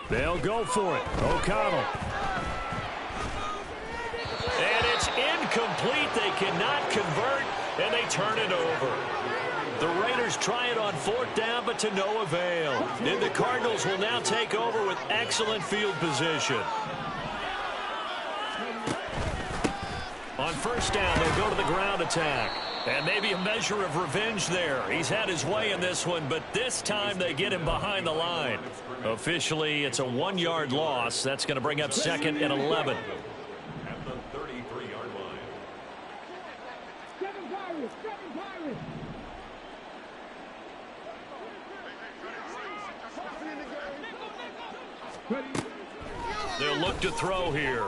They'll go for it. O'Connell. And it's incomplete. They cannot convert, and they turn it over. The Raiders try it on 4th down, but to no avail. And the Cardinals will now take over with excellent field position. On 1st down, they'll go to the ground attack. And maybe a measure of revenge there. He's had his way in this one, but this time they get him behind the line. Officially, it's a 1-yard loss. That's going to bring up 2nd and 11. At the 33-yard line. 7 Pirates, 7 Pirates. They'll look to throw here.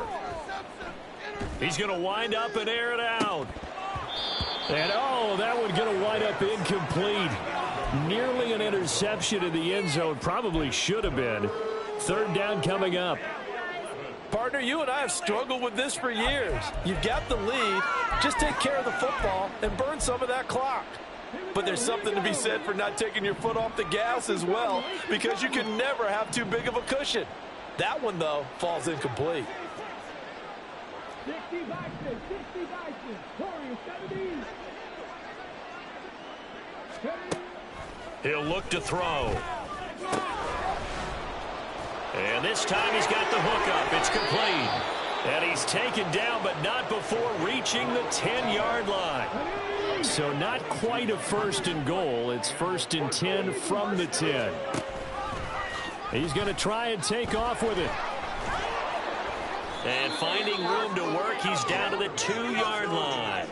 He's going to wind up and air it out. And, oh, that one going to wind up incomplete. Nearly an interception in the end zone. Probably should have been. 3rd down coming up. Partner, you and I have struggled with this for years. You've got the lead. Just take care of the football and burn some of that clock. But there's something to be said for not taking your foot off the gas as well, because you can never have too big of a cushion. That one, though, falls incomplete. 60 Bison, 60 Bison, Warriors 70. He'll look to throw. And this time he's got the hook up. It's complete. And he's taken down, but not before reaching the 10-yard line. So not quite a 1st and goal. It's 1st and 10 from the 10. He's going to try and take off with it. And finding room to work, he's down to the 2-yard line.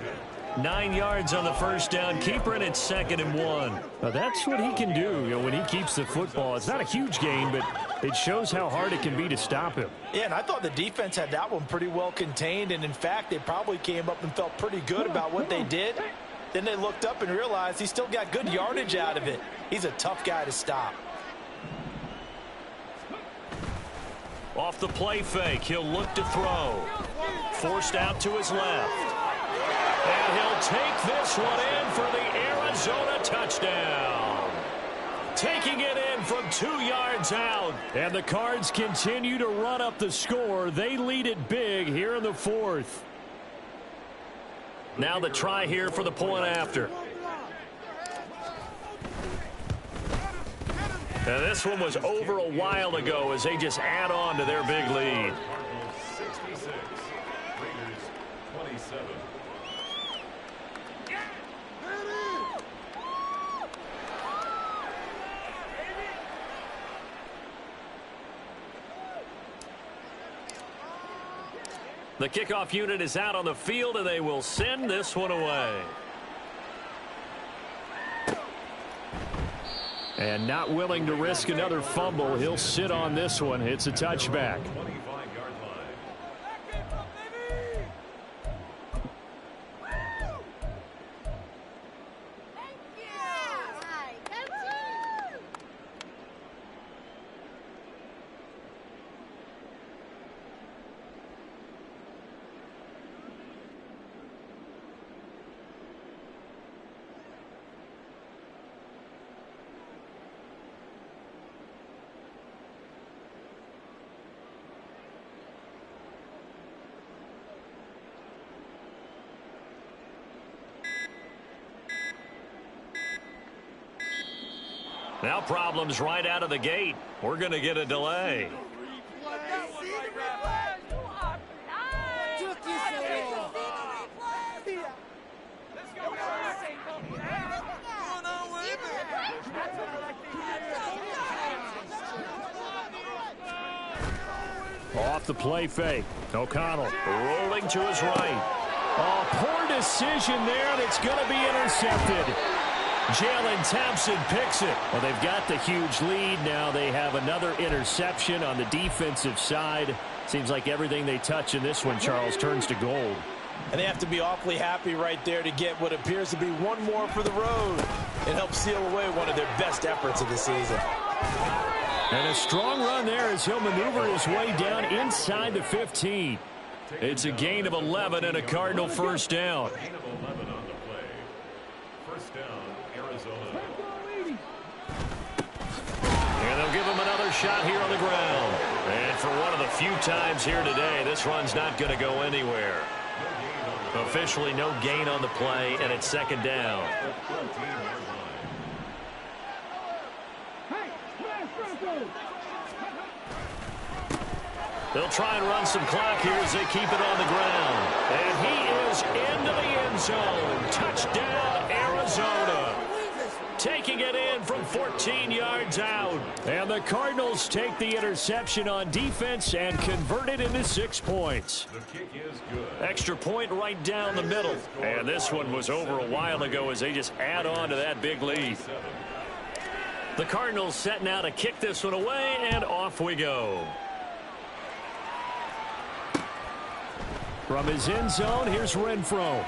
9 yards on the 1st down. Keeper, and it's 2nd and 1. Now that's what he can do, when he keeps the football. It's not a huge gain, but it shows how hard it can be to stop him. Yeah, and I thought the defense had that one pretty well contained, and in fact, they probably came up and felt pretty good about what they did. Then they looked up and realized he still got good yardage out of it. He's a tough guy to stop. Off the play fake, he'll look to throw. Forced out to his left. And he'll take this one in for the Arizona touchdown. Taking it in from 2 yards out. And the Cards continue to run up the score. They lead it big here in the 4th. Now the try here for the point after. And this one was over a while ago as they just add on to their big lead. 66, Raiders 27. The kickoff unit is out on the field, and they will send this one away. And not willing to risk another fumble. He'll sit on this one. It's a touchback. 25-yard line. Now problems right out of the gate. We're going to get a delay. Off the play fake. O'Connell Rolling to his right. Oh, poor decision there. That's going to be intercepted. Jalen Thompson picks it. Well, they've got the huge lead. Now they have another interception on the defensive side. Seems like everything they touch in this one, Charles, turns to gold. And they have to be awfully happy right there to get what appears to be one more for the road. It helps seal away one of their best efforts of the season. And a strong run there as he'll maneuver his way down inside the 15. It's a gain of 11 and a Cardinal first down. And they'll give him another shot here on the ground. And for one of the few times here today, this run's not going to go anywhere. Officially no gain on the play, and it's second down. They'll try and run some clock here as they keep it on the ground. And he is into the end zone. Touchdown, Arizona. Taking it in from 14 yards out. And the Cardinals take the interception on defense and convert it into 6 points. The kick is good. Extra point right down the middle. And this one was over a while ago as they just add on to that big lead. The Cardinals setting out to kick this one away, and off we go. From his end zone, here's Renfro.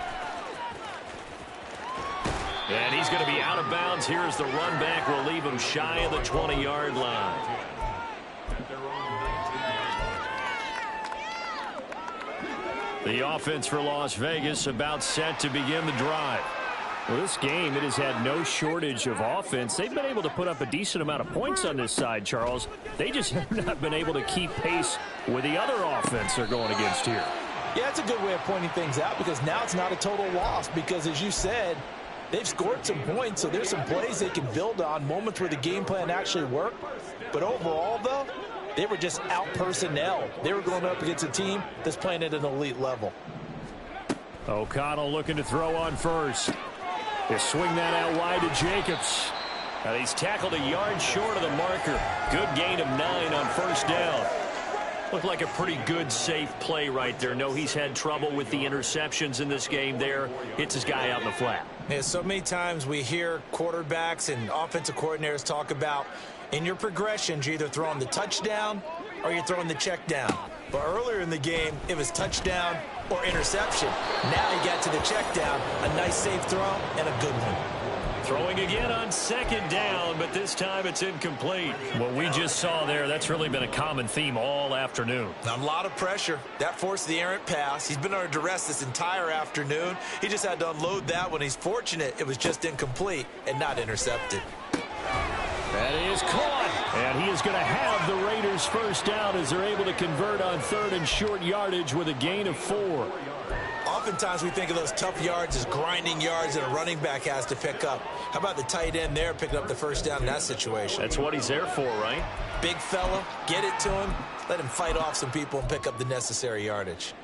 And he's going to be out of bounds here as the run back will leave him shy of the 20-yard line. The offense for Las Vegas about set to begin the drive. Well, this game, it has had no shortage of offense. They've been able to put up a decent amount of points on this side, Charles. They just have not been able to keep pace with the other offense they're going against here. Yeah, it's a good way of pointing things out because now it's not a total loss because, as you said, they've scored some points, so there's some plays they can build on, moments where the game plan actually worked. But overall, though, they were just out-personnel. They were going up against a team that's playing at an elite level. O'Connell looking to throw on first. They swing that out wide to Jacobs. He's tackled a yard short of the marker. Good gain of 9 on first down. Looked like a pretty good, safe play right there. No, he's had trouble with the interceptions in this game there. Hits his guy out in the flat. Yeah, so many times we hear quarterbacks and offensive coordinators talk about in your progressions, you're either throwing the touchdown or you're throwing the check down. But earlier in the game, it was touchdown or interception. Now he got to the check down, a nice safe throw and a good one. Throwing again on second down, but this time it's incomplete. What we just saw there, that's really been a common theme all afternoon. A lot of pressure. That forced the errant pass. He's been under duress this entire afternoon. He just had to unload that one. He's fortunate it was just incomplete and not intercepted. That is caught. And he is going to have the Raiders first down as they're able to convert on third and short yardage with a gain of 4. Oftentimes we think of those tough yards as grinding yards that a running back has to pick up. How about the tight end there picking up the first down in that situation? That's what he's there for, right? Big fella, get it to him, let him fight off some people and pick up the necessary yardage.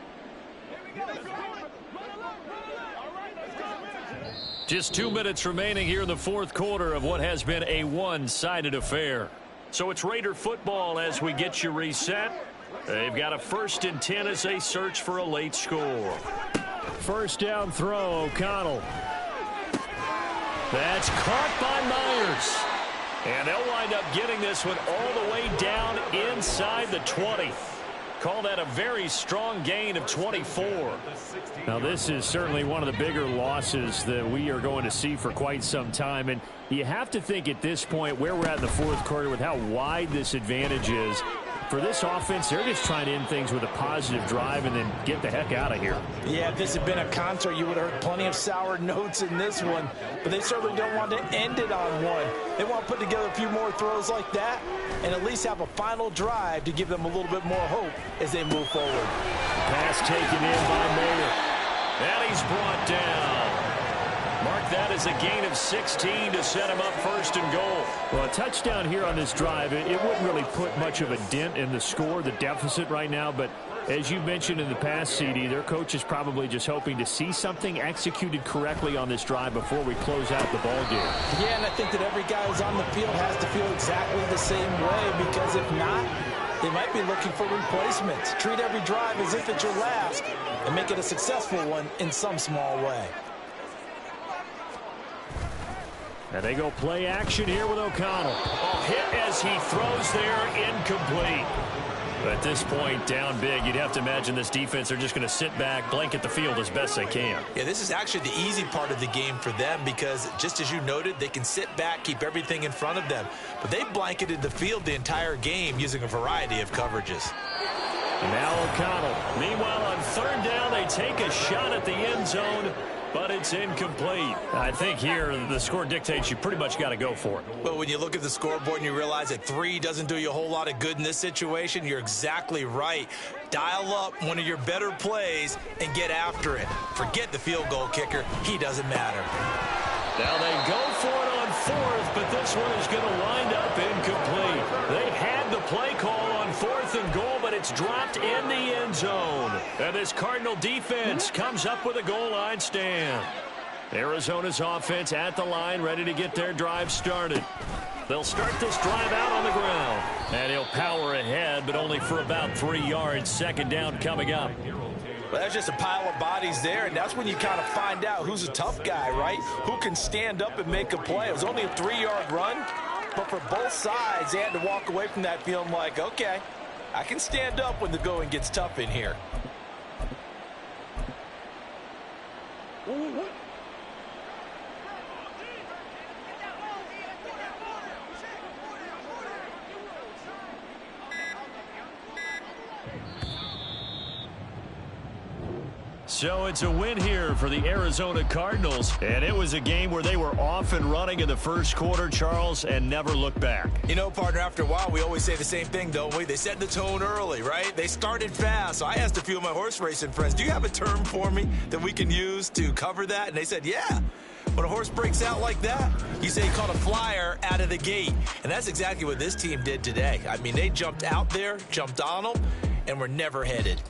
Just 2 minutes remaining here in the fourth quarter of what has been a one-sided affair. So it's Raider football as we get you reset. They've got a 1st and 10 as they search for a late score. First down throw, O'Connell. That's caught by Myers. And they'll wind up getting this one all the way down inside the 20. Call that a very strong gain of 24. Now, this is certainly one of the bigger losses that we are going to see for quite some time. And you have to think at this point where we're at in the fourth quarter with how wide this advantage is. For this offense, they're just trying to end things with a positive drive and then get the heck out of here. Yeah, if this had been a concert, you would have heard plenty of sour notes in this one. But they certainly don't want to end it on one. They want to put together a few more throws like that and at least have a final drive to give them a little bit more hope as they move forward. Pass taken in by Mayer. And he's brought down. Mark that as a gain of 16 to set him up 1st and goal. Well, a touchdown here on this drive, it wouldn't really put much of a dent in the score, the deficit right now. But as you mentioned in the past, CD, their coach is probably just hoping to see something executed correctly on this drive before we close out the ball game. Yeah, and I think that every guy who's on the field has to feel exactly the same way, because if not, they might be looking for replacements. Treat every drive as if it's your last and make it a successful one in some small way. And they go play action here with O'Connell. Oh, hit as he throws there, incomplete. At this point, down big, you'd have to imagine this defense are just going to sit back, blanket the field as best they can. Yeah, this is actually the easy part of the game for them because, just as you noted, they can sit back, keep everything in front of them. But they blanketed the field the entire game using a variety of coverages. Now O'Connell. Meanwhile, on third down, they take a shot at the end zone, but it's incomplete. I think here the score dictates you pretty much got to go for it. Well, when you look at the scoreboard and you realize that 3 doesn't do you a whole lot of good in this situation, you're exactly right. Dial up one of your better plays and get after it. Forget the field goal kicker. He doesn't matter. Now they go for it on fourth, but this one is going to wind up incomplete. They had the play call on 4th and goal, but it's dropped in the end zone. And this Cardinal defense comes up with a goal line stand. Arizona's offense at the line, ready to get their drive started. They'll start this drive out on the ground. And he'll power ahead, but only for about 3 yards. Second down coming up. Well, that's just a pile of bodies there, and that's when you kind of find out who's a tough guy, right? Who can stand up and make a play. It was only a 3-yard run, but for both sides, they had to walk away from that feeling like, okay, I can stand up when the going gets tough in here. So it's a win here for the Arizona Cardinals, and it was a game where they were off and running in the first quarter, Charles, and never looked back. You know, partner, after a while, we always say the same thing, don't we? They set the tone early, right? They started fast. So I asked a few of my horse racing friends, do you have a term for me that we can use to cover that? And they said, yeah. When a horse breaks out like that, you say he caught a flyer out of the gate. And that's exactly what this team did today. I mean, they jumped out there, jumped on them, and were never headed.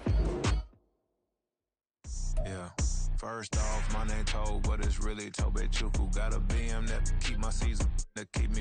Yeah, first off, my name Toad, but it's really Tobe Chuku. Got a BM that keep my season, that keep me